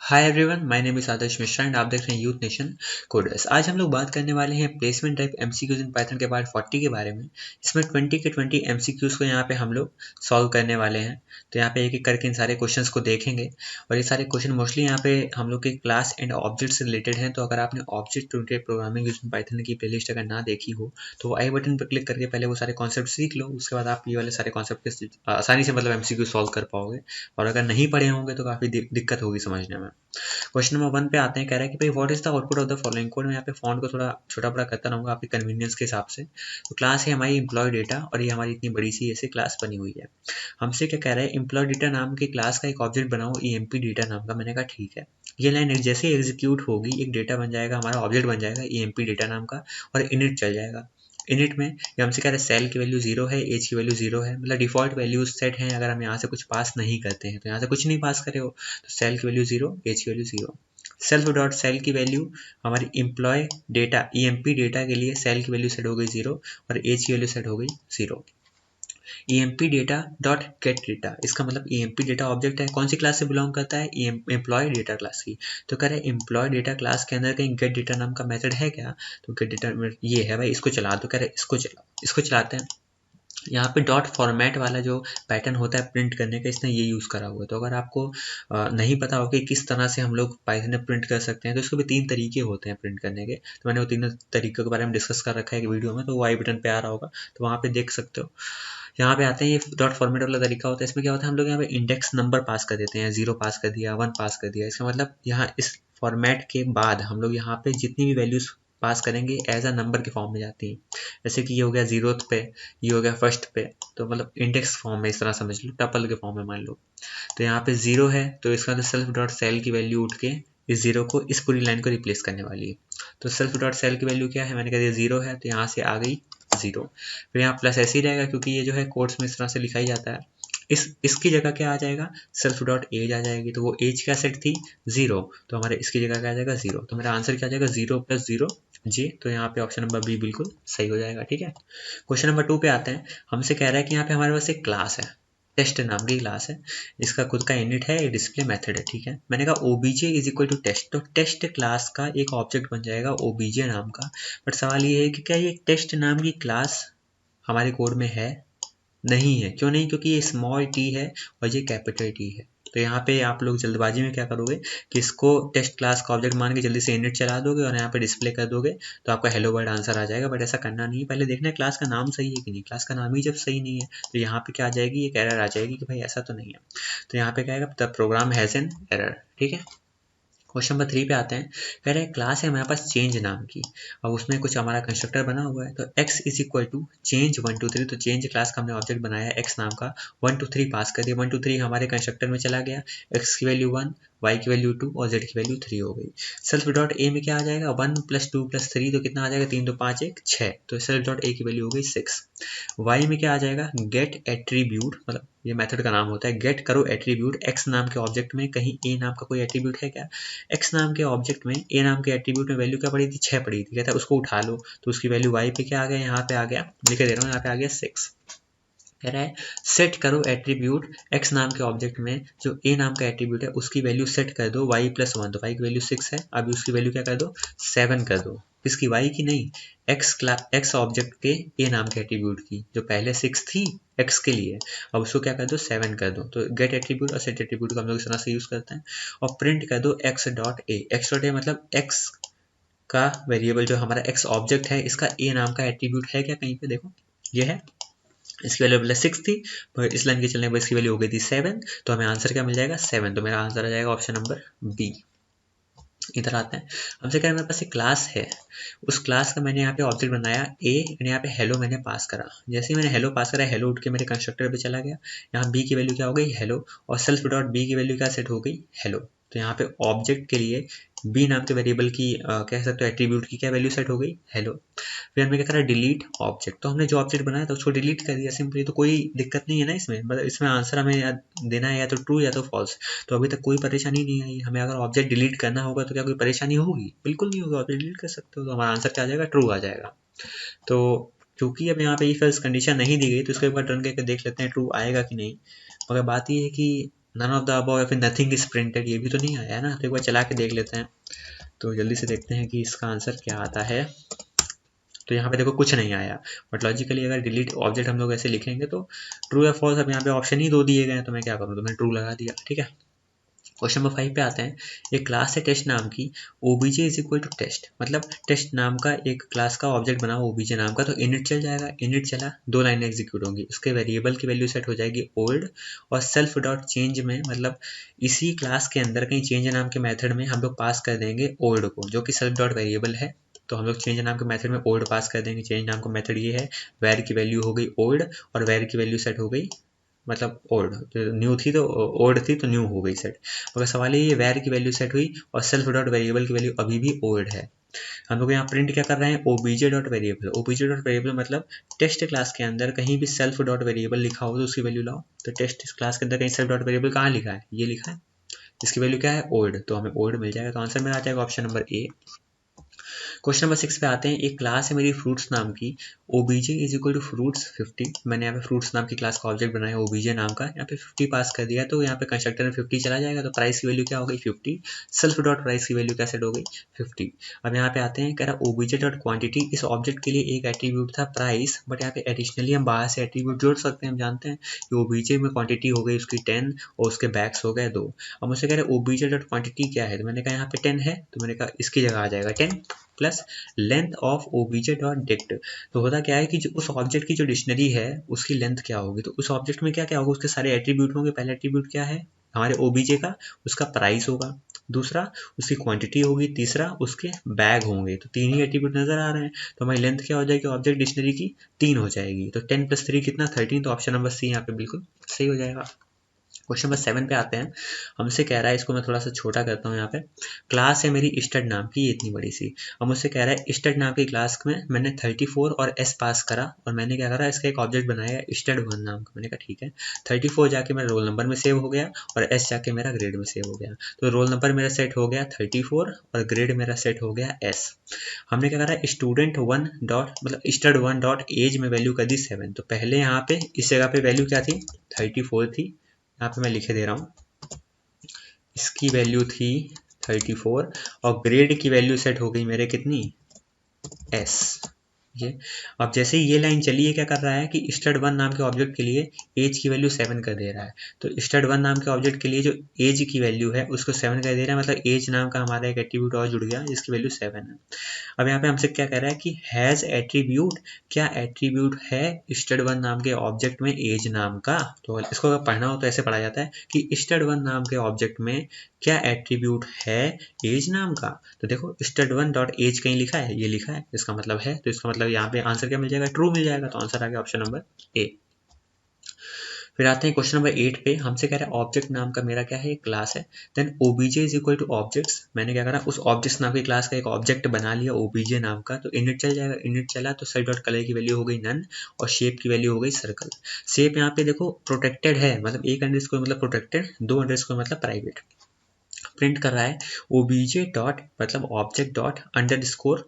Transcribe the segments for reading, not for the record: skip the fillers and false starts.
Hi everyone, my name is Adarsh Mishra and आप देख रहे हैं यूथ नेशन कोडर्स। आज हम लोग बात करने वाले हैं placement type MCQs in Python के पार्ट 40 के बारे में। इसमें 20 के 20 एमसीक्यूज को यहाँ पे हम लोग सॉल्व करने वाले हैं। तो यहाँ पे एक एक करके इन सारे क्वेश्चंस को देखेंगे और ये सारे क्वेश्चन मोस्टली यहाँ पे हम लोग के क्लास एंड ऑब्जेक्ट से रिलेटेड हैं। तो अगर आपने object oriented programming using Python की प्लेलिस्ट अगर ना देखी हो तो आई बटन पर क्लिक करके पहले वो सारे कॉन्सेप्ट सीख लो। उसके बाद आप ये वाले सारे कॉन्सेप्ट आसानी से मतलब एमसीक्यू सॉल्व कर पाओगे। और अगर नहीं पढ़े होंगे तो काफ़ी दिक्कत होगी समझने में। क्वेश्चन नंबर 1 पे आते हैं। कह रहा है कि भाई what is the output of the following code. मैं यहाँ पे फॉन्ट को थोड़ा छोटा बड़ा करता रहूँगा आपके कन्वीनियंस के हिसाब से। तो क्लास है हमारी एम्प्लॉय डेटा और ये हमारी इतनी बड़ी सी ऐसे क्लास बनी हुई है। हमसे क्या कह रहा है, एम्प्लॉय डेटा नाम की क्लास का एक ऑब्जेक्ट बनाओ EMP डेटा नाम का। मैंने कहा ठीक है। ये लाइन जैसे एग्जीक्यूट होगी एक डेटा बन जाएगा, हमारा ऑब्जेक्ट बन जाएगा EMP डेटा नाम का और इनिट चल जाएगा। इनिट में ये हमसे कह रहे हैं सेल की वैल्यू 0 है, एज की वैल्यू 0 है, मतलब डिफॉल्ट वैल्यूज सेट हैं। अगर हम यहाँ से कुछ पास नहीं करते हैं तो यहाँ से कुछ नहीं पास करे हो तो सेल की वैल्यू 0, एज की वैल्यू 0। सेल्फ डॉट सेल की वैल्यू हमारी एम्प्लॉय डेटा EMP डेटा के लिए सेल की वैल्यू सेट हो गई 0 और एज की वैल्यू सेट हो गई 0। EMP data dot gate data, इसका मतलब EMP डेटा ऑब्जेक्ट है, कौन सी क्लास से बिलोंग करता है, एम्प्लॉय डेटा क्लास की। तो कह रहे हैं एम्प्लॉय डेटा क्लास के अंदर कहीं गेट डेटा नाम का मेथड है क्या। तो गेट डेटा ये है भाई, इसको चला दो। कह रहे हैं इसको चलाओ, इसको चलाते हैं। यहाँ पे डॉट फॉर्मेट वाला जो पैटर्न होता है प्रिंट करने का, इसने ये यूज़ करा हुआ है। तो अगर आपको नहीं पता हो कि किस तरह से हम लोग पाइथन में प्रिंट कर सकते हैं तो इसको भी 3 तरीके होते हैं प्रिंट करने के। तो मैंने वो तीनों तरीकों के बारे में डिस्कस कर रखा है एक वीडियो में, तो वो आई बटन पे आ रहा होगा तो वहाँ पे देख सकते हो। यहाँ पे आते हैं, ये डॉट फॉर्मेट वाला तरीका होता है। इसमें क्या होता है, हम लोग यहाँ पे इंडेक्स नंबर पास कर देते हैं, 0 पास कर दिया, 1 पास कर दिया। इसका मतलब यहाँ इस फॉर्मेट के बाद हम लोग यहाँ पे जितनी भी वैल्यूज पास करेंगे एज अ नंबर के फॉर्म में जाती हैं। जैसे कि ये हो गया 0th पे, ये हो गया 1st पे, तो मतलब इंडेक्स फॉर्म में इस तरह समझ लो, टपल के फॉर्म में मान लो। तो यहाँ पे 0 है तो इसका तो सेल्फ डॉट सेल की वैल्यू उठ के इस 0 को इस पूरी लाइन को रिप्लेस करने वाली है। तो सेल्फ डॉट सेल की वैल्यू क्या है, मैंने कह दिया 0 है तो यहाँ से आ गई 0। फिर यहाँ प्लस ऐसे ही रहेगा क्योंकि ये जो है कोड्स में इस तरह से लिखा ही जाता है। इसकी जगह क्या आ जाएगा, सेल्फ डॉट एज आ जाएगी। तो वो एज क्या सेट थी 0, तो हमारे इसकी जगह क्या आ जाएगा 0। तो मेरा आंसर क्या आ जाएगा 0 + 0 जे। तो यहाँ पे ऑप्शन नंबर बी बिल्कुल सही हो जाएगा। ठीक है, क्वेश्चन नंबर 2 पे आते हैं। हमसे कह रहा है कि यहाँ पे हमारे पास एक क्लास है, टेस्ट नाम की क्लास है, इसका खुद का इनिट है, ये डिस्प्ले मेथड है। ठीक है, मैंने कहा obj is equal to test, तो टेस्ट क्लास का एक ऑब्जेक्ट बन जाएगा obj नाम का। बट सवाल ये है कि क्या ये टेस्ट नाम की क्लास हमारे कोड में है, नहीं है। क्यों नहीं, क्योंकि ये स्मॉल टी है और ये कैपिटल टी है। तो यहाँ पे आप लोग जल्दबाजी में क्या करोगे कि इसको टेस्ट क्लास का ऑब्जेक्ट मान के जल्दी से इनिट चला दोगे और यहाँ पे डिस्प्ले कर दोगे तो आपका हेलो वर्ल्ड आंसर आ जाएगा। बट ऐसा करना नहीं है, पहले देखना है क्लास का नाम सही है कि नहीं। क्लास का नाम ही जब सही नहीं है तो यहाँ पे क्या आ जाएगी, एक एरर आ जाएगी कि भाई ऐसा तो नहीं है। तो यहाँ पे क्या आएगा, the program has an error. ठीक है, क्वेश्चन नंबर 3 पे आते हैं। कह रहे हैं क्लास है हमारे पास चेंज नाम की, अब उसमें कुछ हमारा कंस्ट्रक्टर बना हुआ है। तो x is equal to change 1 2 3, तो चेंज क्लास का हमने ऑब्जेक्ट बनाया x नाम का, 1 2 3 पास कर दिया। 1 2 3 हमारे कंस्ट्रक्टर में चला गया, x की वैल्यू 1, y की वैल्यू 2 और z की वैल्यू 3 हो गई। सेल्फ डॉट ए में क्या आ जाएगा, 1 + 2 + 3, तो कितना आ जाएगा, 3 2 5 1 6। तो सेल्फ डॉट ए की वैल्यू हो गई 6। y में क्या आ जाएगा, गेट एट्रीब्यूट, मतलब ये मेथड का नाम होता है, गेट करो एट्रीब्यूट x नाम के ऑब्जेक्ट में, कहीं a नाम का कोई एट्रीब्यूट है क्या। x नाम के ऑब्जेक्ट में a नाम के एट्रीब्यूट में वैल्यू क्या पड़ी थी, 6 पड़ी थी। कहता है उसको उठा लो, तो उसकी वैल्यू y पे क्या आ गया, यहाँ पे आ गया, लिख दे रहा हूँ, यहाँ पे आ गया 6। कह रहा है सेट करो एट्रीब्यूट x नाम के ऑब्जेक्ट में जो a नाम का एट्रीब्यूट है उसकी वैल्यू सेट कर दो y + 1, तो y की वैल्यू 6 है, अभी उसकी वैल्यू क्या कर दो 7 कर दो। किसकी, y की नहीं, x ऑब्जेक्ट के a नाम के एट्रीब्यूट की, जो पहले 6 थी x के लिए, अब उसको क्या कर दो 7 कर दो। तो गेट एट्रीब्यूट और सेट एट्रीब्यूट को हम लोग इस तरह से यूज करते हैं। और प्रिंट कर दो x dot A, x dot A मतलब x का वेरिएबल जो हमारा x ऑब्जेक्ट है इसका a नाम का एट्रीब्यूट है क्या, कहीं पे देखो ये है, इसकी वैल्यू पहले 6 थी, पर इस लाइन के चलने पर इसकी वैल्यू हो गई थी 7। तो हमें आंसर क्या मिल जाएगा 7, तो मेरा आंसर आ जाएगा ऑप्शन नंबर बी। इधर आते हैं, हमसे कह रहे हैं मेरे पास एक क्लास है, उस क्लास का मैंने यहाँ पे ऑब्जेक्ट बनाया ए एंड यहाँ पे हेलो मैंने पास करा। जैसे ही मैंने हेलो पास करा, हेलो उठ के मेरे कंस्ट्रक्टर पे चला गया, यहाँ बी की वैल्यू क्या हो गई हेलो, और सेल्फ डॉट बी की वैल्यू क्या सेट हो गई हेलो। तो यहाँ पे ऑब्जेक्ट के लिए बी नाम के वेरिएबल की कह सकते हो एट्रीब्यूट की क्या वैल्यू सेट हो गई हेलो। फिर हमने क्या करा, डिलीट ऑब्जेक्ट, तो हमने जो ऑब्जेक्ट बनाया था उसको डिलीट कर दिया सिंपली। तो कोई दिक्कत नहीं है ना इसमें, मतलब इसमें आंसर हमें देना है या तो ट्रू या तो फॉल्स। तो अभी तक कोई परेशानी नहीं आई हमें। अगर ऑब्जेक्ट डिलीट करना होगा तो क्या कोई परेशानी होगी, बिल्कुल नहीं होगा, ऑब्जेक्ट डिलीट कर सकते हो। तो हमारा आंसर क्या आ जाएगा, ट्रू आ जाएगा। तो क्योंकि अब यहाँ पे इफ एल्स कंडीशन नहीं दी गई तो इसको एक बार रन करके देख लेते हैं ट्रू आएगा कि नहीं। मगर बात ये है कि नन ऑफ द अबव या फिर नथिंग इज प्रिंटेड, ये भी तो नहीं आया ना, तो एक बार चला के देख लेते हैं। तो जल्दी से देखते हैं कि इसका आंसर क्या आता है। तो यहाँ पे देखो कुछ नहीं आया, बट लॉजिकली अगर डिलीट ऑब्जेक्ट हम लोग ऐसे लिखेंगे तो ट्रू या फॉल्स, अब यहाँ पे ऑप्शन ही दो दिए गए हैं तो मैं क्या करूँ, तो मैंने ट्रू लगा दिया। ठीक है, क्वेश्चन नंबर 5 पे आते हैं। एक क्लास है टेस्ट नाम की, OBJ is equal to test, मतलब टेस्ट नाम का एक क्लास का ऑब्जेक्ट बना ओबीजे नाम का, तो इनिट चल जाएगा, इनिट चला, दो लाइनें एग्जीक्यूट होंगी, उसके वेरिएबल की वैल्यू सेट हो जाएगी ओल्ड, और सेल्फ डॉट चेंज में मतलब इसी क्लास के अंदर कहीं चेंज नाम के मेथड में हम लोग पास कर देंगे ओल्ड को, जो कि सेल्फ डॉट वेरिएबल है। तो हम लोग चेंज नाम के मेथड में ओल्ड पास कर देंगे, चेंज नाम का मेथड ये है, वैर की वैल्यू हो गई ओल्ड और वैर की वैल्यू सेट हो गई, मतलब ओल्ड, तो न्यू थी तो ओल्ड थी तो न्यू हो गई सेट। मगर सवाल ये वैर की वैल्यू सेट हुई और सेल्फ डॉट वेरिएबल की वैल्यू अभी भी ओल्ड है। हम लोग यहाँ प्रिंट क्या कर रहे हैं, OBJ dot variable, OBJ dot variable मतलब टेस्ट क्लास के अंदर कहीं भी सेल्फ डॉट वेरिएबल लिखा हो तो उसकी वैल्यू लाओ। तो टेस्ट क्लास के अंदर कहीं सेल्फ डॉट वेरिएबल कहाँ लिखा है, ये लिखा है, इसकी वैल्यू क्या है ओल्ड, तो हमें ओल्ड मिल जाएगा। तो आंसर मेरा आ जाएगा option number A. Question number 6 पे आते हैं। एक क्लास है मेरी फ्रूट्स नाम की, OBJ is equal to fruits 50, मैंने यहाँ पे फ्रूट्स नाम की क्लास का ऑब्जेक्ट बनाया ओबीजे नाम का, यहाँ पे 50 पास कर दिया, तो यहाँ पे कंस्ट्रक्टर में 50 चला जाएगा, तो प्राइस की वैल्यू क्या हो गई 50, सेल्फ डॉट प्राइस की वैल्यू क्या सेट हो गई 50। अब यहाँ पे आते हैं, कह रहा ओबीजे डॉट क्वांटिटी, इस ऑब्जेक्ट के लिए एक एट्रीब्यूट था प्राइस, बट यहाँ पे एडिशनली हम बाहर से एट्रीब्यूट जोड़ सकते हैं। हम जानते हैं कि ओबीजे में क्वांटिटी हो गई उसकी 10 और उसके बैक्स हो गए 2। अब मुझसे कह रहे ओबीजे डॉट क्वांटिटी क्या है, तो मैंने कहा यहाँ पे 10 है, तो मैंने कहा इसकी जगह आ जाएगा 10 plus length of OBJ dot dict. तो होता क्या है कि जो उस ऑब्जेक्ट की जो डिक्शनरी है उसकी लेंथ क्या होगी, तो उस ऑब्जेक्ट में क्या क्या होगा, उसके सारे एट्रीब्यूट होंगे। पहला एट्रीब्यूट क्या है हमारे ओबीजे का, उसका प्राइस होगा, दूसरा उसकी क्वांटिटी होगी, तीसरा उसके बैग होंगे, तो तीन ही एट्रीब्यूट नजर आ रहे हैं। तो हमारी लेंथ क्या हो जाएगी ऑब्जेक्ट डिक्शनरी की 3 हो जाएगी, तो 10 + 3 कितना 13, तो ऑप्शन नंबर सी यहाँ पे बिल्कुल सही हो जाएगा। क्वेश्चन नंबर 7 पे आते हैं। हमसे कह रहा है, इसको मैं थोड़ा सा छोटा करता हूँ, यहाँ पे क्लास है मेरी स्टड नाम की, ये इतनी बड़ी सी। अब मुझसे कह रहा है स्टड नाम की क्लास में मैंने 34 और एस पास करा, और मैंने क्या करा इसका एक ऑब्जेक्ट बनाया स्टड 1 नाम का। मैंने कहा ठीक है, 34 जाके मेरा रोल नंबर में सेव हो गया और एस जाके मेरा ग्रेड में सेव हो गया। तो रोल नंबर मेरा सेट हो गया 34 और ग्रेड मेरा सेट हो गया एस। हमने क्या करा स्टूडेंट 1 डॉट मतलब स्टड 1 डॉट एज में वैल्यू कर दी 7। तो पहले यहाँ पे इस जगह पे वैल्यू क्या थी 34 थी, यहाँ पे मैं लिखे दे रहा हूँ, इसकी वैल्यू थी 34 और ग्रेड की वैल्यू सेट हो गई मेरे कितनी एस। ये अब जैसे ही ये लाइन चली है क्या कर रहा है कि स्टड 1 नाम के ऑब्जेक्ट के लिए एज की वैल्यू 7 कर दे रहा है। तो स्टड 1 नाम के ऑब्जेक्ट के लिए जो एज की वैल्यू है उसको 7 कर दे रहा है, मतलब एज नाम का हमारा एक एट्रीब्यूट और जुड़ गया जिसकी वैल्यू 7 है। अब यहाँ पे हमसे क्या कह रहा है कि हैज़ एट्रीब्यूट, क्या एट्रीब्यूट है स्टड 1 नाम के ऑब्जेक्ट में एज नाम का। तो इसको अगर पढ़ना हो तो ऐसे पढ़ा जाता है कि स्टड 1 नाम के ऑब्जेक्ट में क्या एट्रीब्यूट है एज नाम का। तो देखो स्टड 1 डॉट एज कहीं लिखा है, ये लिखा है, इसका मतलब है, तो इसका मतलब यहाँ पे आंसर क्या मिल जाएगा ट्रू मिल जाएगा। तो आंसर आ गया ऑप्शन नंबर ए। फिर आते हैं क्वेश्चन नंबर 8 पे। हमसे कह रहा है ऑब्जेक्ट नाम का मेरा क्या है एक क्लास है, then OBJ is equal to objects. मैंने क्या करा उस ऑब्जेक्ट्स नाम की क्लास का एक ऑब्जेक्ट बना लिया ओबीजे नाम का, तो इनिट चल जाएगा, इनिट चला तो सेट डॉट कलर की वैल्यू हो गई नन और शेप की वैल्यू हो गई सर्कल। शेप यहाँ पे देखो प्रोटेक्टेड है, मतलब एक अंडरस्कोर मतलब प्रोटेक्टेड, दो अंडरस्कोर मतलब प्राइवेट। प्रिंट कर रहा है ओबीजे डॉट मतलब ऑब्जेक्ट डॉट अंडरस्कोर,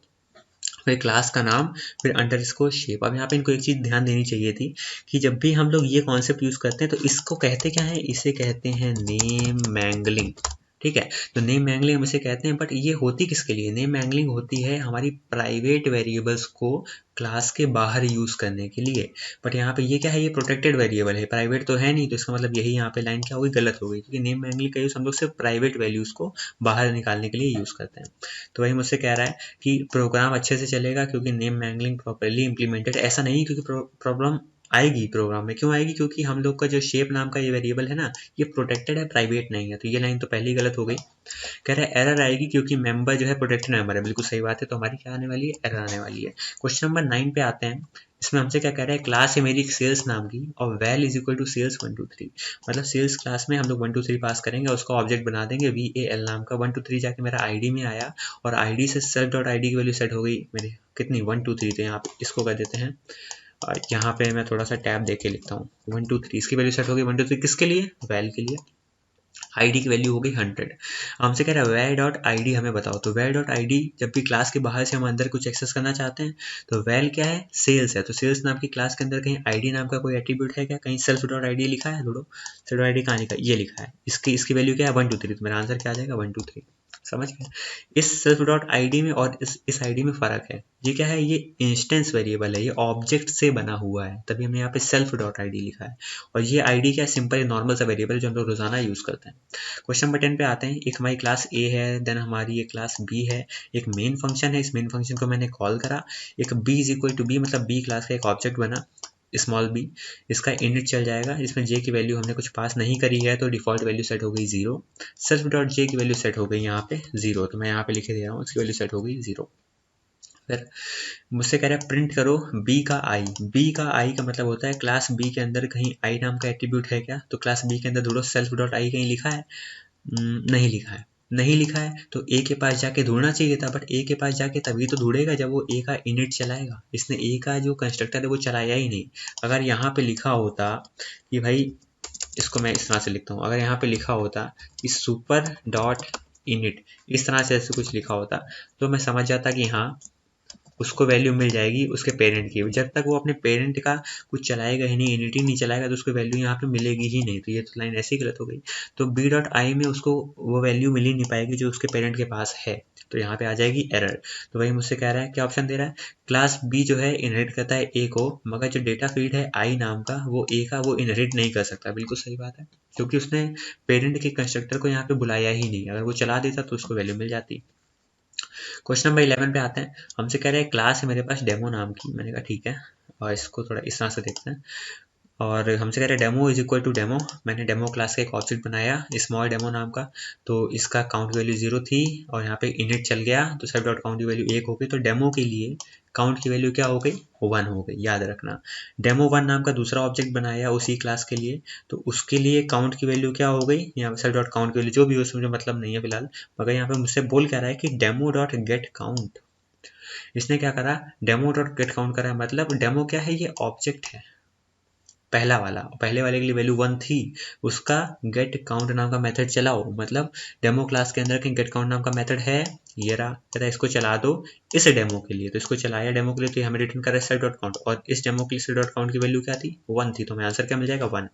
फिर क्लास का नाम, फिर अंडरस्कोर शेप। अब यहाँ पे इनको एक चीज़ ध्यान देनी चाहिए थी कि जब भी हम लोग ये कॉन्सेप्ट यूज़ करते हैं तो इसको कहते क्या है, इसे कहते हैं नेम मैंगलिंग। ठीक है, तो नेम मैंगलिंग हम इसे कहते हैं, बट ये होती किसके लिए, नेम मैंगलिंग होती है हमारी प्राइवेट वेरिएबल्स को क्लास के बाहर यूज़ करने के लिए। बट यहाँ पे ये क्या है, ये प्रोटेक्टेड वेरिएबल है, प्राइवेट तो है नहीं, तो इसका मतलब यही यहाँ पे लाइन क्या होगी गलत हो गई, क्योंकि नेम मैंगलिंग का यूज़ हम लोग सिर्फ प्राइवेट वैल्यूज़ को बाहर निकालने के लिए यूज़ करते हैं। तो वही मुझसे कह रहा है कि प्रोग्राम अच्छे से चलेगा क्योंकि नेम मैंगलिंग प्रॉपर्ली इंप्लीमेंटेड। ऐसा नहीं क्योंकि प्रॉब्लम आएगी प्रोग्राम में, क्यों आएगी, क्योंकि हम लोग का जो शेप नाम का ये वेरिएबल है ना ये प्रोटेक्टेड है, प्राइवेट नहीं है। तो ये लाइन तो पहले ही गलत हो गई। कह रहा है एरर आएगी क्योंकि मेंबर जो है प्रोटेक्टेड मेंबर है, बिल्कुल सही बात है। तो हमारी क्या आने वाली है, एरर आने वाली है। क्वेश्चन नंबर 9 पे आते हैं। इसमें हमसे क्या कह रहा है, क्लास है मेरी सेल्स नाम की और val is equal to sales 1 2 3, मतलब सेल्स क्लास में हम लोग 1 2 3 पास करेंगे, उसका ऑब्जेक्ट बना देंगे VAL नाम का। 1 2 3 जाके मेरा आईडी में आया और आईडी से सेल्फ डॉट आईडी की वैल्यू सेट हो गई मेरी कितनी 1 2 3। तो यहाँ पे इसको कर देते हैं, और यहाँ पे मैं थोड़ा सा टैब दे के लिखता हूँ 1 2 3, इसकी वैल्यू सेट हो गई 1 2 3 किसके लिए, वैल के लिए। आईडी की वैल्यू हो गई 100। हमसे कह रहा है वैल डॉट आईडी हमें बताओ, तो वैल डॉट आईडी जब भी क्लास के बाहर से हम अंदर कुछ एक्सेस करना चाहते हैं तो वैल क्या है, सेल्स है, तो सेल्स नाम की क्लास के अंदर कहीं आईडी नाम का कोई एट्रीब्यूट है क्या, कहीं सेल्फ डॉट आईडी लिखा है, ढूंढो सेल्फ डॉट आईडी कहाँ लिखा है, ये लिखा है, इसकी वैल्यू क्या है 123, तो मेरा आंसर क्या आ जाएगा 123। समझ गए। इस सेल्फ डॉट आईडी में और इस आईडी में फ़र्क है। ये क्या है, ये इंस्टेंस वेरिएबल है, ये ऑब्जेक्ट से बना हुआ है, तभी हमने यहाँ पे सेल्फ डॉट आईडी लिखा है। और ये आईडी क्या है, सिंपल नॉर्मल सा वेरिएबल जो हम लोग रोजाना यूज़ करते हैं। क्वेश्चन नंबर 10 पे आते हैं। एक हमारी क्लास ए है, देन हमारी ये क्लास बी है, एक मेन फंक्शन है, इस मेन फंक्शन को मैंने कॉल करा, एक B is equal to B मतलब बी क्लास का एक ऑब्जेक्ट बना स्मॉल बी, इसका इनिट चल जाएगा, जिसमें जे की वैल्यू हमने कुछ पास नहीं करी है तो डिफॉल्ट वैल्यू सेट हो गई 0, सेल्फ डॉट जे की वैल्यू सेट हो गई यहाँ पे 0, तो मैं यहाँ पे लिखे दे रहा हूँ इसकी वैल्यू सेट हो गई 0। फिर मुझसे कह रहा है प्रिंट करो बी का आई। बी का आई का मतलब होता है क्लास बी के अंदर कहीं आई नाम का एट्रीब्यूट है क्या, तो क्लास बी के अंदर ढूंढो सेल्फ डॉट आई कहीं लिखा है, नहीं लिखा है। नहीं लिखा है तो ए के पास जाके ढूंढना चाहिए था, बट ए के पास जाके तभी तो ढूंढेगा जब वो ए का इनिट चलाएगा, इसने ए का जो कंस्ट्रक्टर है वो चलाया ही नहीं। अगर यहाँ पे लिखा होता कि भाई, इसको मैं इस तरह से लिखता हूँ, अगर यहाँ पे लिखा होता कि सुपर डॉट इनिट, इस तरह से ऐसे कुछ लिखा होता तो मैं समझ जाता कि हाँ उसको वैल्यू मिल जाएगी उसके पेरेंट की। जब तक वो अपने पेरेंट का कुछ चलाएगा ही नहीं, इनिटी नहीं चलाएगा, तो उसको वैल्यू यहाँ पे मिलेगी ही नहीं, तो ये तो लाइन ऐसी गलत हो गई। तो बी डॉट आई में उसको वो वैल्यू मिल ही नहीं पाएगी जो उसके पेरेंट के पास है, तो यहाँ पे आ जाएगी एरर। तो वही मुझसे कह रहा है क्या ऑप्शन दे रहा है, क्लास बी जो है इनहेरिट करता है ए को, मगर जो डेटा फील्ड है आई नाम का वो ए का वो इनहेरिट नहीं कर सकता। बिल्कुल सही बात है, क्योंकि उसने पेरेंट के कंस्ट्रक्टर को यहाँ पे बुलाया ही नहीं, अगर वो चला देता तो उसको वैल्यू मिल जाती। क्वेश्चन नंबर 11 पे आते हैं। हमसे कह रहे हैं क्लास है मेरे पास डेमो नाम की, मैंने कहा ठीक है, और इसको थोड़ा इस तरह से देखते हैं। और हमसे कह रहे हैं demo is equal to demo, मैंने डेमो क्लास का एक ऑब्जेक्ट बनाया स्मॉल डेमो नाम का, तो इसका काउंट वैल्यू 0 थी और यहाँ पे इनिट चल गया तो सेल्फ डॉट काउंट की वैल्यू 1 हो गई, तो डेमो के लिए काउंट की वैल्यू क्या हो गई 1 हो गई, याद रखना। डेमो 1 नाम का दूसरा ऑब्जेक्ट बनाया उसी क्लास के लिए, तो उसके लिए काउंट की वैल्यू क्या हो गई, यहाँ पे सेल्फ डॉट काउंट की वैल्यू जो भी हो उसमें मुझे मतलब नहीं है फिलहाल, मगर यहाँ पे मुझसे बोल क्या रहा है कि डेमो डॉट गेट काउंट। इसने क्या करा, डेमो डॉट गेट काउंट करा, मतलब डेमो क्या है, ये ऑब्जेक्ट है पहला वाला, पहले वाले के लिए वैल्यू 1 थी, उसका गेट काउंट नाम का मेथड चलाओ, मतलब डेमो क्लास के अंदर कहीं गेट काउंट नाम का मेथड है, ये रहा, कहता है इसको चला दो इस डेमो के लिए, तो इसको चलाया डेमो के लिए, तो हमें रिटर्न कर रहा है सेट डॉट काउंट, और इस डेमो के लिए सेट डॉट काउंट की वैल्यू क्या थी 1 थी, तो हमें आंसर क्या मिल जाएगा 1।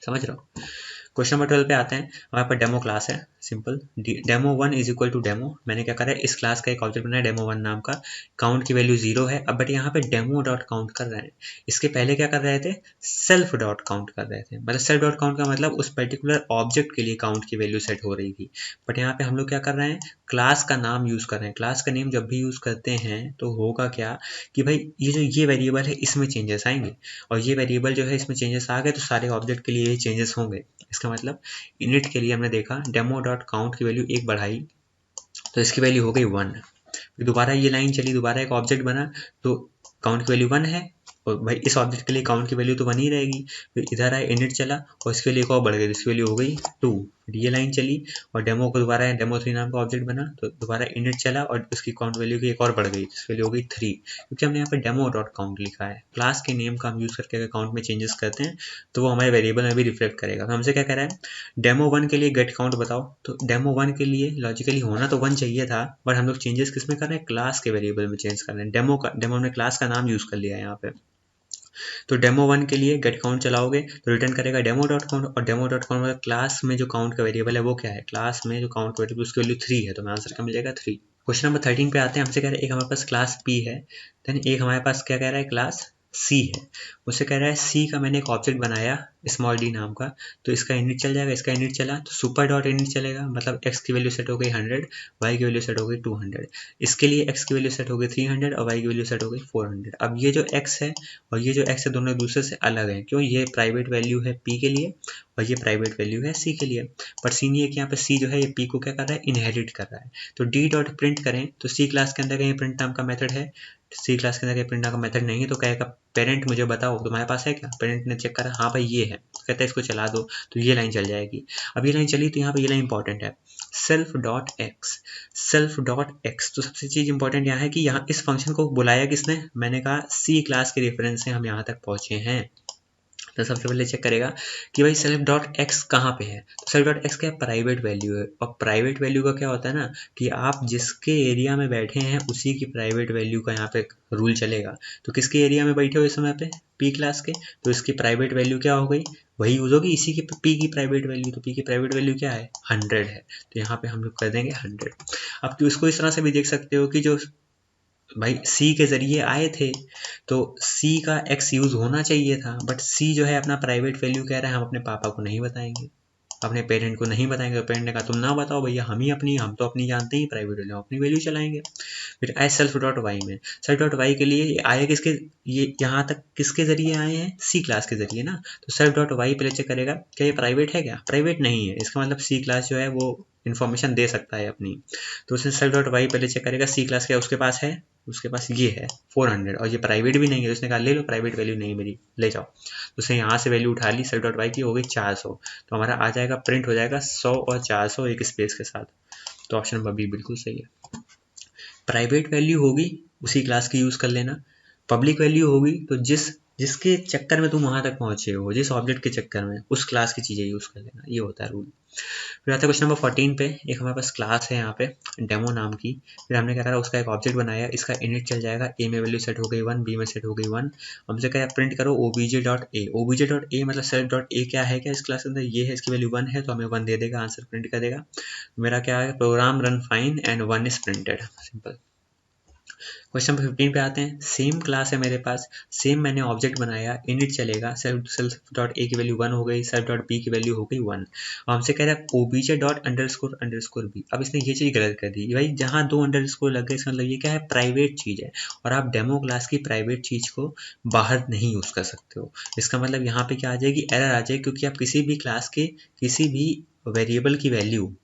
समझ रहा हूँ। क्वेश्चन नंबर 12 पे आते हैं। हमारे पास डेमो क्लास है, simple demo 1 is equal to demo, मैंने क्या करा है इस क्लास का एक ऑब्जेक्ट बनाया डेमो 1 नाम का, काउंट की वैल्यू 0 है, अब बट यहाँ पे डेमो डॉट काउंट कर रहे हैं, इसके पहले क्या कर रहे थे सेल्फ डॉट काउंट कर रहे थे, मतलब सेल्फ डॉट काउंट का मतलब उस पर्टिकुलर ऑब्जेक्ट के लिए काउंट की वैल्यू सेट हो रही थी, बट यहाँ पे हम लोग क्या कर रहे हैं क्लास का नाम यूज कर रहे हैं। क्लास का नेम जब भी यूज करते हैं तो होगा क्या कि भाई ये जो ये वेरिएबल है इसमें चेंजेस आएंगे, और ये वेरिएबल जो है इसमें चेंजेस आ गए तो सारे ऑब्जेक्ट के लिए ये चेंजेस होंगे। इसका मतलब इनिट के लिए हमने देखा डेमो डॉट काउंट की वैल्यू 1 बढ़ाई तो इसकी वैल्यू हो गई 1, फिर दोबारा ये लाइन चली, दोबारा एक ऑब्जेक्ट बना तो काउंट की वैल्यू 1 है, और भाई इस ऑब्जेक्ट के लिए काउंट की वैल्यू तो 1 ही रहेगी, फिर इधर आए इनिट चला और इसके लिए एक और बढ़ गई, इसकी वैल्यू हो गई 2, फिर ये लाइन चली और डेमो को दोबारा डेमो 3 नाम का ऑब्जेक्ट बना तो दोबारा इनिट चला और उसकी काउंट वैल्यू की एक और बढ़ गई, इसकी वैल्यू हो गई 3, क्योंकि हमने यहाँ पे डेमो डॉट काउंट लिखा है। क्लास के नेम का हम यूज करके अगर काउंट में चेंजेस करते हैं तो वो हमारे वेरिएबल में भी रिफ्लेक्ट करेगा। तो हमसे क्या कह रहा है डेमो 1 के लिए गेट काउंट बताओ, तो डेमो 1 के लिए लॉजिकली होना तो 1 चाहिए था, बट हम लोग चेंजेस किस में कर रहे हैं क्लास के वेरिएबल में चेंज कर रहे हैं, डेमो ने क्लास का नाम यूज कर लिया है यहाँ पे। तो डेमो 1 के लिए गेट काउंट चलाओगे तो रिटर्न करेगा डेमो डॉट काउंट, और डेमो डॉट काउंट मतलब क्लास में जो काउंट का वेरिएबल है वो क्या है, क्लास में जो काउंट का वेरिएबल उसकी वैल्यू 3 है, तो हमें आंसर क्या मिल जाएगा 3। क्वेश्चन नंबर 13 पे आते हैं। हमसे कह रहे हैं एक हमारे पास क्लास P है, देन एक हमारे पास क्या कह रहा है क्लास C है। मुझसे कह रहा है C का मैंने एक ऑब्जेक्ट बनाया स्मॉल d नाम का, तो इसका इनिट चल जाएगा, इसका इनिट चला तो सुपर डॉट इनिट चलेगा, मतलब x की वैल्यू सेट हो गई 100, y की वैल्यू सेट हो गई 200, इसके लिए x की वैल्यू सेट हो गई 300 और y की वैल्यू सेट हो गई 400। अब ये जो x है और ये जो x है दोनों दूसरे से अलग हैं, क्यों, ये प्राइवेट वैल्यू है p के लिए और ये प्राइवेट वैल्यू है c के लिए, पर सीन ये कि यहाँ पे c जो है ये p को क्या कर रहा है इनहेरिट कर रहा है, तो d डॉट प्रिंट करें तो c क्लास के अंदर कहीं प्रिंट नाम का मेथड है, सी क्लास के अंदर कहीं प्रिंट नाम का मेथड नहीं है, तो कहेगा पेरेंट मुझे बताओ तुम्हारे पास है क्या, पेरेंट ने चेक करा हाँ भाई ये है, तो कहता है इसको चला दो, तो ये लाइन चल जाएगी। अब ये लाइन चली तो यहाँ पे ये लाइन इंपॉर्टेंट है self dot x, self dot x, तो सबसे चीज इंपॉर्टेंट यहाँ है कि यहाँ इस फंक्शन को बुलाया किसने, मैंने कहा सी क्लास के रेफरेंस से हम यहाँ तक पहुंचे हैं, तो सबसे पहले चेक करेगा कि भाई सेल्फ डॉट एक्स कहाँ पे है। तो सेल्फ डॉट एक्स क्या है, प्राइवेट वैल्यू है। और प्राइवेट वैल्यू का क्या होता है ना कि आप जिसके एरिया में बैठे हैं उसी की प्राइवेट वैल्यू का यहाँ पे रूल चलेगा। तो किसके एरिया में बैठे हो इस समय पे, पी क्लास के, तो इसकी प्राइवेट वैल्यू क्या हो गई, वही यूज होगी इसी की, पी की प्राइवेट वैल्यू। तो पी की प्राइवेट वैल्यू क्या है, 100 है। तो यहाँ पे हम लोग कर देंगे 100। अब तो इसको इस तरह से भी देख सकते हो कि जो भाई सी के ज़रिए आए थे तो सी का एक्स यूज़ होना चाहिए था, बट सी जो है अपना प्राइवेट वैल्यू कह रहा है, हम अपने पापा को नहीं बताएंगे, अपने पेरेंट को नहीं बताएंगे। पेरेंट ने कहा तुम ना बताओ भैया, हम तो अपनी जानते ही प्राइवेट वैल्यू, अपनी वैल्यू चलाएंगे। फिर आए सेल्फ डॉट वाई में, सेल्फ डॉट वाई के लिए आए किसके, ये यहाँ तक किसके ज़रिए आए हैं, सी क्लास के ज़रिए ना। तो सेल्फ डॉट वाई पहले चेक करेगा क्या ये प्राइवेट है, क्या प्राइवेट नहीं है, इसका मतलब सी क्लास जो है वो इन्फॉर्मेशन दे सकता है अपनी। तो उसने सेल्फ डॉट वाई पहले चेक करेगा सी क्लास क्या उसके पास है, उसके पास ये है 400 और ये प्राइवेट भी नहीं है। तो उसने कहा ले लो, प्राइवेट वैल्यू नहीं मेरी, ले जाओ। तो उसने यहाँ से वैल्यू उठा ली, सेल्फ डॉट वाई की हो गई 400। तो हमारा आ जाएगा, प्रिंट हो जाएगा 100 और 400 एक स्पेस के साथ। तो ऑप्शन नंबर बी बिल्कुल सही है। प्राइवेट वैल्यू होगी उसी क्लास की यूज़ कर लेना, पब्लिक वैल्यू होगी तो जिसके चक्कर में तुम वहां तक पहुंचे हो, जिस ऑब्जेक्ट के चक्कर में, उस क्लास की चीज़ें यूज़ कर लेना, ये होता है रूल। फिर आता है क्वेश्चन नंबर 14 पे। एक हमारे पास क्लास है यहाँ पे डेमो नाम की। फिर हमने क्या करा, उसका एक ऑब्जेक्ट बनाया, इसका इनिट चल जाएगा, ए में वैल्यू सेट हो गई 1, बी में सेट हो गई 1। हमसे क्या प्रिंट करो OBJ dot A. OBJ dot A मतलब सेल्फ डॉट ए क्या है, क्या इस क्लास के अंदर ये है, इसकी वैल्यू 1 है तो हमें 1 दे देगा, आंसर प्रिंट कर देगा। मेरा क्या है, program run fine and 1 is printed, simple. Question number 15 पे आते हैं। सेम क्लास है मेरे पास, सेम मैंने ऑब्जेक्ट बनाया, इनिट चलेगा, सेल्फ डॉट ए की वैल्यू 1 हो गई, सेल्फ डॉट बी की वैल्यू हो गई 1। और हमसे कह रहा है ओबीजे डॉट अंडरस्कोर बी। अब इसने ये चीज़ गलत कर दी भाई, जहाँ 2 अंडरस्कोर लग गए इसका मतलब ये क्या है, प्राइवेट चीज़ है और आप डेमो क्लास की प्राइवेट चीज़ को बाहर नहीं यूज़ कर सकते हो। इसका मतलब यहाँ पे क्या आ जाएगी, एरर आ जाएगी, क्योंकि आप किसी भी क्लास के किसी भी वेरिएबल की वैल्यू,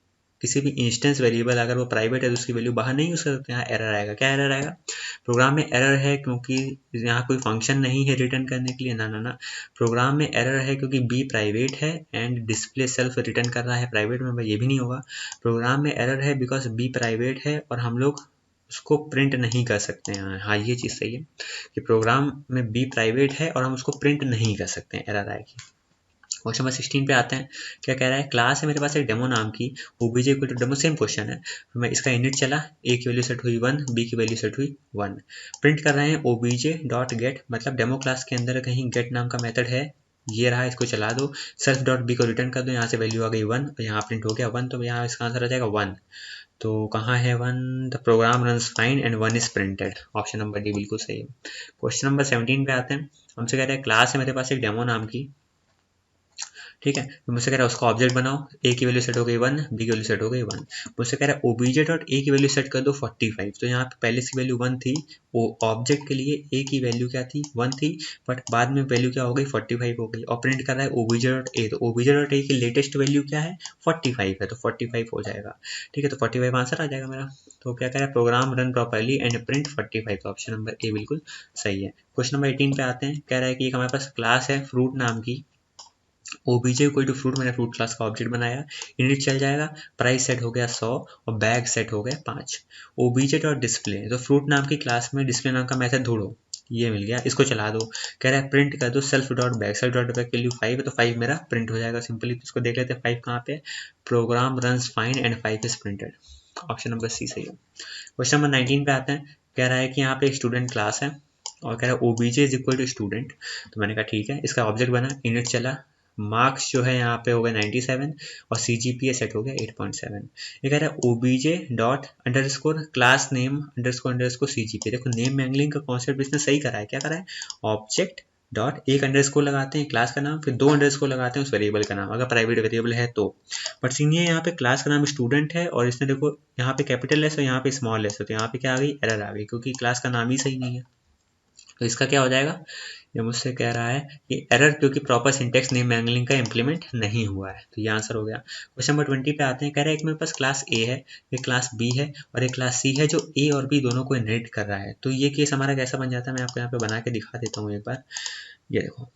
किसी भी इंस्टेंस वेरिएबल अगर वो प्राइवेट है तो उसकी वैल्यू बाहर नहीं यूज कर सकते। यहाँ एरर आएगा, क्या एरर आएगा, प्रोग्राम में एरर है क्योंकि यहाँ कोई फंक्शन नहीं है रिटर्न करने के लिए, ना ना ना, प्रोग्राम में एरर है क्योंकि बी प्राइवेट है एंड डिस्प्ले सेल्फ रिटर्न कर रहा है प्राइवेट में, ये भी नहीं होगा। प्रोग्राम में एरर है बिकॉज बी प्राइवेट है और हम लोग उसको प्रिंट नहीं कर सकते हैं। हाँ ये चीज़ सही है कि प्रोग्राम में बी प्राइवेट है और हम उसको प्रिंट नहीं कर सकते हैं, एरर आएगी। क्वेश्चन नंबर 16 पे आते हैं। क्या कह रहा है, क्लास है मेरे पास एक डेमो नाम की, OBJ equal to demo, same question है। मैं इसका इनिट चला, ए की वैल्यू सेट हुई 1, बी की वैल्यू सेट हुई 1। प्रिंट कर रहे हैं ओबीजे डॉट गेट, मतलब डेमो क्लास के अंदर कहीं गेट नाम का मेथड है, ये रहा, इसको चला दो, सेल्फ डॉट बी को रिटर्न कर दो, यहाँ से वैल्यू आ गई 1 और यहाँ प्रिंट हो गया 1, तो यहाँ इसका आंसर आ जाएगा 1। तो कहाँ है 1, the program runs fine and 1 is printed, option number D बिल्कुल सही है। क्वेश्चन नंबर 17 पे आते हैं। हमसे कह रहे हैं क्लास है मेरे पास एक डेमो नाम की, ठीक है, तो मुझसे कह रहा है उसका ऑब्जेक्ट बनाओ, ए की वैल्यू सेट हो गई 1, बी की वैल्यू सेट हो गई 1। मुझसे कह रहा है ओबीजे डॉट ए की वैल्यू सेट कर दो 45। तो यहाँ पे पहले से वैल्यू 1 थी, वो ऑब्जेक्ट के लिए ए की वैल्यू क्या थी, 1 थी, बट बाद में वैल्यू क्या हो गई 45 हो गई। और प्रिंट कर रहा है ओबीजे डॉट ए, तो ओबीजे डॉट ए की लेटेस्ट वैल्यू क्या है, 45 है, तो 45 हो जाएगा, ठीक है, तो 45 आंसर आ जाएगा मेरा। तो क्या कह रहा है, program run properly and print 45, तो ऑप्शन नंबर ए बिल्कुल सही है। क्वेश्चन नंबर 18 पे आते हैं। कह रहा है कि एक हमारे पास क्लास है फ्रूट नाम की, ओबीजे इक्वल टू फ्रूट, मैंने फ्रूट क्लास का ऑब्जेक्ट बनाया, इनिट चल जाएगा, प्राइस सेट हो गया 100 और बैग सेट हो गया 5। ओबीजे डॉट डिस्प्ले, तो फ्रूट नाम की क्लास में डिस्प्ले नाम का मेथड ढूंढो, ये मिल गया, इसको चला दो। कह रहा है प्रिंट कर दो self dot bag, self dot bag value 5 है तो 5 मेरा प्रिंट हो जाएगा सिंपली। इसको देख लेते हैं 5 कहाँ पे, program runs fine and 5 is printed, option number C सही है। क्वेश्चन नंबर 19 पे आते हैं। कह रहा है कि यहाँ पे एक स्टूडेंट क्लास है और कह रहा है OBJ is equal to student, तो मैंने कहा ठीक है, इसका ऑब्जेक्ट बना, इनिट चला, मार्क्स जो है यहाँ पे हो गया 97 और CGPA सेट हो गया 8.7। ये कह रहा है OBJ dot underscore class name underscore CGPA। देखो नेम मैंगलिंग का कॉन्सेप्ट इसने सही करा है, क्या करा है, ऑब्जेक्ट डॉट एक अंडरस्कोर लगाते हैं क्लास का नाम, फिर 2 अंडरस्कोर लगाते हैं उस वेरिएबल का नाम, अगर प्राइवेट वेरिएबल है तो। बट सीनियर यहाँ पे क्लास का नाम स्टूडेंट है और इसने देखो यहाँ पे कैपिटल लेस और यहाँ पे स्मॉल लेस है, तो यहाँ पे क्या आ गई, एरर आ गई, क्योंकि क्लास का नाम ही सही नहीं है। तो इसका क्या हो जाएगा, ये मुझसे कह रहा है कि एरर क्योंकि प्रॉपर सिंटेक्स नेम मैंगलिंग का इंप्लीमेंट नहीं हुआ है, तो ये आंसर हो गया। क्वेश्चन नंबर 20 पे आते हैं। कह रहा है एक मेरे पास क्लास ए है, एक क्लास बी है और एक क्लास सी है जो ए और बी दोनों को इनहेरिट कर रहा है। तो ये केस हमारा कैसा बन जाता है, मैं आपको यहाँ पे बना के दिखा देता हूँ एक बार। ये देखो,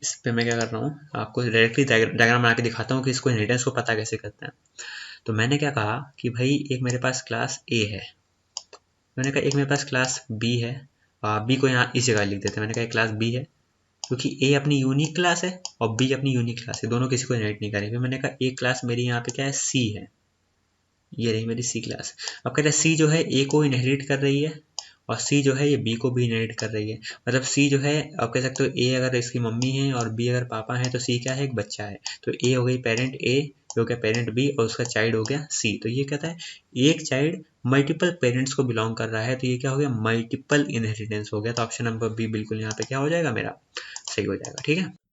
इस पे मैं क्या कर रहा हूँ, आपको डायरेक्टली डायग्राम बना के दिखाता हूँ कि इसको इनहेरिटेंस को पता कैसे करते हैं। तो मैंने क्या कहा कि भाई एक मेरे पास क्लास ए है, मैंने कहा एक मेरे पास क्लास बी है, बी को यहाँ इस जगह लिख देते हैं, मैंने कहा एक क्लास बी है, क्योंकि ए अपनी यूनिक क्लास है और बी अपनी यूनिक क्लास है, दोनों किसी को इनहेरिट नहीं करेंगे। मैंने कहा ए क्लास मेरी यहाँ पे क्या है, सी है, ये रही मेरी सी क्लास। अब कहते हैं सी जो है ए को इनहेरिट कर रही है और सी जो है ये बी को भी इनहेरिट कर रही है। मतलब सी जो है, आप कह सकते हो ए अगर इसकी मम्मी है और बी अगर पापा है तो सी क्या है, एक बच्चा है। तो ए हो गई पेरेंट ए, हो गया पेरेंट बी और उसका चाइल्ड हो गया सी। तो ये कहता है एक चाइल्ड मल्टीपल पेरेंट्स को बिलोंग कर रहा है, तो ये क्या हो गया, मल्टीपल इनहेरिटेंस हो गया। तो ऑप्शन नंबर बी बिल्कुल यहाँ पे क्या हो जाएगा, मेरा सही हो जाएगा। ठीक है।